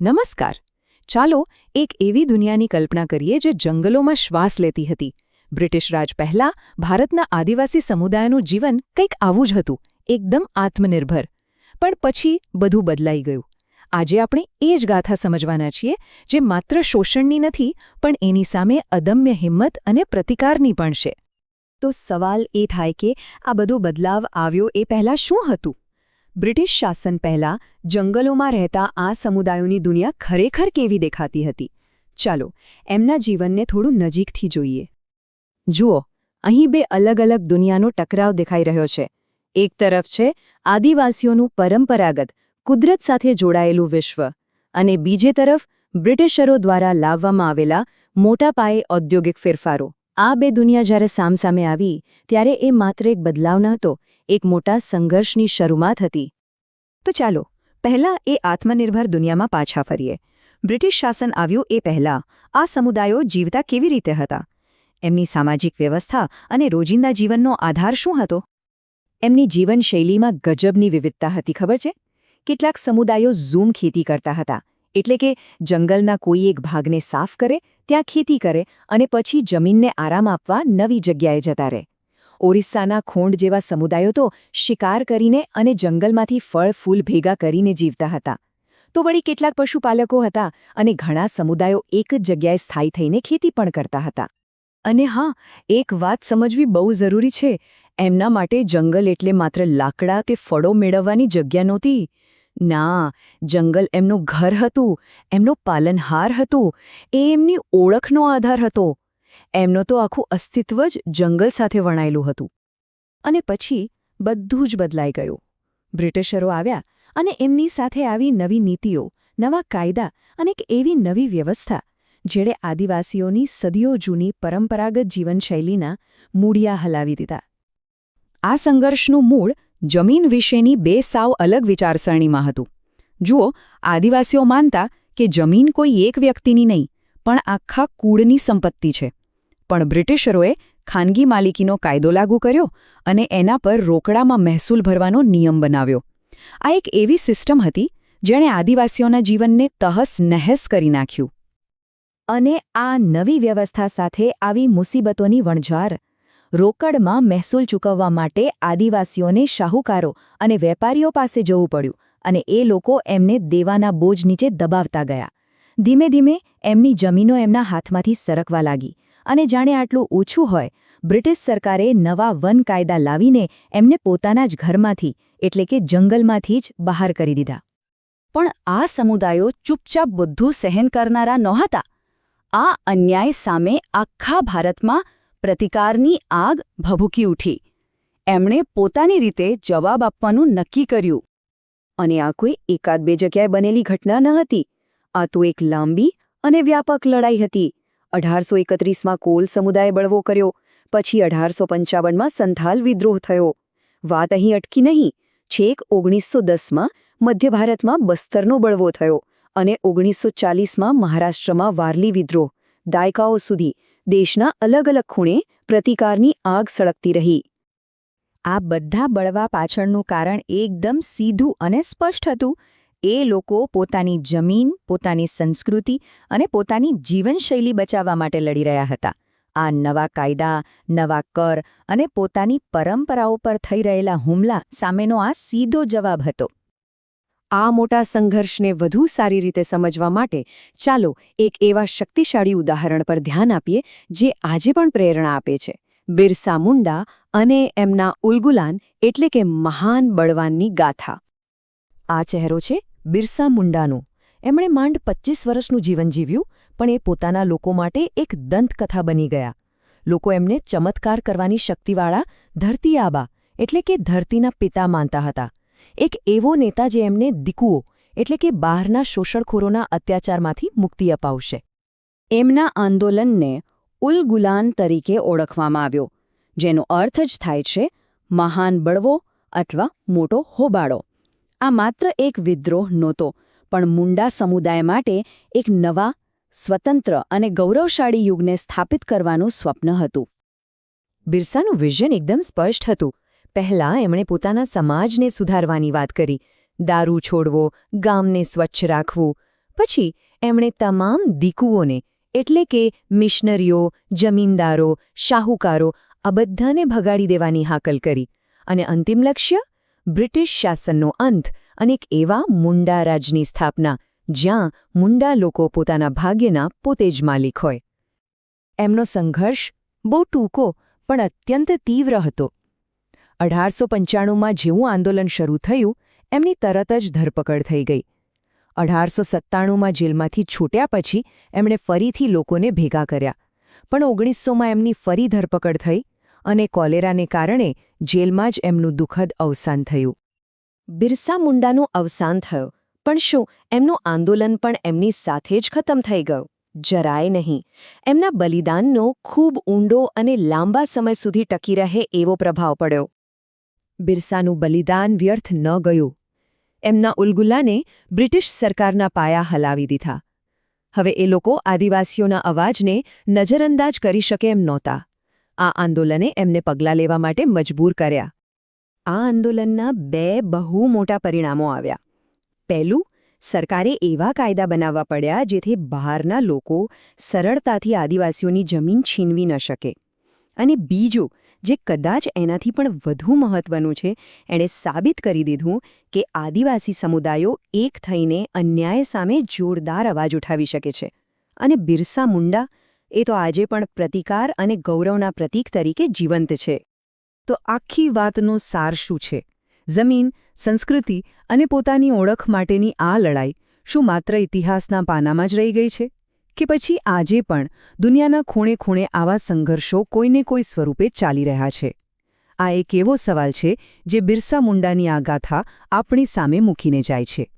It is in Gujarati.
નમસ્કાર. ચાલો એક એવી દુનિયાની કલ્પના કરીએ જે જંગલોમાં શ્વાસ લેતી હતી. બ્રિટિશ રાજ પહેલા ભારતના આદિવાસી સમુદાયનું જીવન કંઈક આવું જ હતું, એકદમ આત્મનિર્ભર. પણ પછી બધું બદલાઈ ગયું. આજે આપણે એ જ ગાથા સમજવાના છીએ, જે માત્ર શોષણની નથી પણ એની સામે અદમ્ય હિંમત અને પ્રતિકારની પણ છે. તો સવાલ એ થાય કે આ બધો બદલાવ આવ્યો એ પહેલાં શું હતું? બ્રિટિશ શાસન પહેલાં જંગલોમાં રહેતા આ સમુદાયોની દુનિયા ખરેખર કેવી દેખાતી હતી? ચાલો એમના જીવનને થોડું નજીકથી જોઈએ. જુઓ, અહીં બે અલગ અલગ દુનિયાનો ટકરાવ દેખાઈ રહ્યો છે. એક તરફ છે આદિવાસીઓનું પરંપરાગત, કુદરત સાથે જોડાયેલું વિશ્વ, અને બીજે તરફ બ્રિટિશરો દ્વારા લાવવામાં આવેલા મોટા પાયે ઔદ્યોગિક ફેરફારો. આ બે દુનિયા જ્યારે સામસામે આવી ત્યારે એ માત્ર એક બદલાવ નહોતો, એક મોટા સંઘર્ષની શરૂઆત હતી. તો ચાલો પહેલાં એ આત્મનિર્ભર દુનિયામાં પાછા ફરીએ. બ્રિટિશ શાસન આવ્યું એ પહેલાં આ સમુદાયો જીવતા કેવી રીતે હતા? એમની સામાજિક વ્યવસ્થા અને રોજિંદા જીવનનો આધાર શું હતો? એમની જીવનશૈલીમાં ગજબની વિવિધતા હતી, ખબર છે? કેટલાક સમુદાયો ઝૂમ ખેતી કરતા હતા, એટલે કે જંગલના કોઈ એક ભાગને સાફ કરે, ત્યાં ખેતી કરે અને પછી જમીનને આરામ આપવા નવી જગ્યાએ જતા રહે. ઓરિસ્સાના ખોંડ જેવા સમુદાયો તો શિકાર કરીને અને જંગલમાંથી ફળ ફૂલ ભેગા કરીને જીવતા હતા. તો વળી કેટલાક પશુપાલકો હતા અને ઘણા સમુદાયો એક જ જગ્યાએ સ્થાયી થઈને ખેતી પણ કરતા હતા. અને હા, એક વાત સમજવી બહુ જરૂરી છે. એમના માટે જંગલ એટલે માત્ર લાકડા કે ફળો મેળવવાની જગ્યા નહોતી. ના, જંગલ એમનું ઘર હતું, એમનો પાલનહાર હતું, એ એમની ઓળખનો આધાર હતો. એમનો તો આખું અસ્તિત્વ જ જંગલ સાથે વણાયેલું હતું. અને પછી બધું જ બદલાઈ ગયું. બ્રિટિશરો આવ્યા અને એમની સાથે આવી નવી નીતિઓ, નવા કાયદા અને એક એવી નવી વ્યવસ્થા, જેણે આદિવાસીઓની સદીઓ જૂની પરંપરાગત જીવનશૈલીના મૂળિયા હલાવી દીધા. આ સંઘર્ષનું મૂળ જમીન વિશેની બે સાવ અલગ વિચારસરણીમાં હતું. જુઓ, આદિવાસીઓ માનતા કે જમીન કોઈ એક વ્યક્તિની નહીં, પણ આખા કુળની સંપત્તિ છે. પણ બ્રિટિશરોએ ખાનગી માલિકીનો કાયદો લાગુ કર્યો અને એના પર રોકડામાં મહેસૂલ ભરવાનો નિયમ બનાવ્યો. આ એક એવી સિસ્ટમ હતી જેણે આદિવાસીઓના જીવનને તહસ-નહેસ કરી નાખ્યું. અને આ નવી વ્યવસ્થા સાથે આવી મુસીબતોની વણઝાર. રોકડમાં મહેસૂલ ચૂકવવા માટે આદિવાસીઓને શાહુકારો અને વેપારીઓ પાસે જવું પડ્યું, અને એ લોકો એમને દેવાના બોજ નીચે દબાવતા ગયા. ધીમે ધીમે એમની જમીનો એમના હાથમાંથી સરકવા લાગી. અને જાણે આટલું ઓછું હોય, બ્રિટિશ સરકારે નવા વન કાયદા લાવીને એમને પોતાના જ ઘરમાંથી, એટલે કે જંગલમાંથી જ બહાર કરી દીધા. પણ આ સમુદાયો ચૂપચાપ બધું સહન કરનારા નહોતા. આ અન્યાય સામે આખા ભારતમાં પ્રતિકારની આગ ભભૂકી ઉઠી. એમણે પોતાની રીતે જવાબ આપવાનું નક્કી કર્યું. અને આ કોઈ એકાદ બે જગ્યાએ બનેલી ઘટના ન હતી. આ તો એક લાંબી અને વ્યાપક લડાઈ હતી. 1831માં કોલ સમુદાય બળવો કર્યો, પછી 1855માં સંથાલ વિદ્રોહ થયો. વાત અહીં અટકી નહીં. છેક 1910માં મધ્ય ભારતમાં બસ્તરનો બળવો થયો અને 1940માં મહારાષ્ટ્રમાં વારલી વિદ્રોહ. દાયકાઓ સુધી દેશના અલગ અલગ ખૂણે પ્રતિકારની આગ સળગતી રહી. આ બધા બળવા પાછળનું કારણ એકદમ સીધું અને સ્પષ્ટ હતું. એ લોકો પોતાની જમીન, પોતાની સંસ્કૃતિ અને પોતાની જીવનશૈલી બચાવવા માટે લડી રહ્યા હતા. આ નવા કાયદા, નવા કર અને પોતાની પરંપરાઓ પર થઈ રહેલા હુમલા સામેનો આ સીધો જવાબ હતો. આ મોટા સંઘર્ષને વધુ સારી રીતે સમજવા માટે ચાલો એક એવા શક્તિશાળી ઉદાહરણ પર ધ્યાન આપીએ જે આજે પણ પ્રેરણા આપે છે. બિરસા મુંડા અને એમના ઉલગુલાન, એટલે કે મહાન બળવાનની ગાથા. આ ચહેરો છે બિરસા મુંડાનો. એમણે માંડ 25 વર્ષનું જીવન જીવ્યું, પણ એ પોતાના લોકો માટે એક દંતકથા બની ગયા. લોકો એમને ચમત્કાર કરવાની શક્તિવાળા ધરતી આબા, એટલે કે ધરતીના પિતા માનતા હતા. એક એવો નેતા જે એમને દીકુઓ, એટલે કે બહારના શોષણખોરોના અત્યાચારમાંથી મુક્તિ અપાવશે. એમના આંદોલનને ઉલગુલાન તરીકે ઓળખવામાં આવ્યો, જેનો અર્થ જ થાય છે મહાન બળવો અથવા મોટો હોબાળો. આ માત્ર એક વિદ્રોહ નહોતો, પણ મુંડા સમુદાય માટે એક નવા, સ્વતંત્ર અને ગૌરવશાળી યુગને સ્થાપિત કરવાનું સ્વપ્ન હતું. બિરસાનું વિઝન એકદમ સ્પષ્ટ હતું. પહેલાં એમણે પોતાના સમાજને સુધારવાની વાત કરી. દારૂ છોડવો, ગામને સ્વચ્છ રાખવું. પછી એમણે તમામ દીકુઓને એટલે કે મિશનરીઓ, જમીનદારો, શાહુકારો આ બધાને ભગાડી દેવાની હાકલ કરી અને અંતિમ લક્ષ્ય બ્રિટિશ શાસનનો અંત અને એક એવા મુંડા રાજની સ્થાપના જ્યાં મુંડા લોકો પોતાના ભાગ્યના પોતે જ માલિક હોય. એમનો સંઘર્ષ બહુ ટૂંકો પણ અત્યંત તીવ્ર હતો. 1895માં જેવું આંદોલન શરૂ થયું એમની તરત જ ધરપકડ થઈ ગઈ. 1897માં જેલમાંથી છૂટ્યા પછી એમણે ફરીથી લોકોને ભેગા કર્યા, પણ 1900માં એમની ફરી ધરપકડ થઈ અને કોલેરાને કારણે જેલમાં જ એમનું દુઃખદ અવસાન થયું. બિરસા મુંડાનું અવસાન થયું, પણ શું એમનું આંદોલન પણ એમની સાથે જ ખતમ થઈ ગયું? જરાય નહીં. એમના બલિદાનનો ખૂબ ઊંડો અને લાંબા સમય સુધી ટકી રહે એવો પ્રભાવ પડ્યો. બિરસાનું બલિદાન વ્યર્થ ન ગયું. એમના ઉલગુલાને બ્રિટિશ સરકારના પાયા હલાવી દીધા. હવે એ લોકો આદિવાસીઓના અવાજને નજરઅંદાજ કરી શકે એમ નહોતા. આ આંદોલને એમને પગલાં લેવા માટે મજબૂર કર્યા. આ આંદોલનના બે બહુ મોટા પરિણામો આવ્યા. પહેલું, સરકારે એવા કાયદા બનાવવા પડ્યા જેથી બહારના લોકો સરળતાથી આદિવાસીઓની જમીન છીનવી ન શકે. અને બીજું, જે કદાચ એનાથી પણ વધુ મહત્વનું છે, એણે સાબિત કરી દીધું કે આદિવાસી સમુદાયો એક થઈને અન્યાય સામે જોરદાર અવાજ ઉઠાવી શકે છે. અને બિરસા મુંડા એ તો આજે પણ પ્રતિકાર અને ગૌરવના પ્રતીક તરીકે જીવંત છે. તો આખી વાતનો સાર શું છે? જમીન, સંસ્કૃતિ અને પોતાની ઓળખ માટેની આ લડાઈ શું માત્ર ઇતિહાસના પાનામાં જ રહી ગઈ છે? કે પછી આજે પણ દુનિયાના ખૂણે ખૂણે આવા સંઘર્ષો કોઈને કોઈ સ્વરૂપે ચાલી રહ્યા છે? આ એક એવો સવાલ છે જે બિરસા મુંડાની આ ગાથા આપણી સામે મૂકીને જાય છે.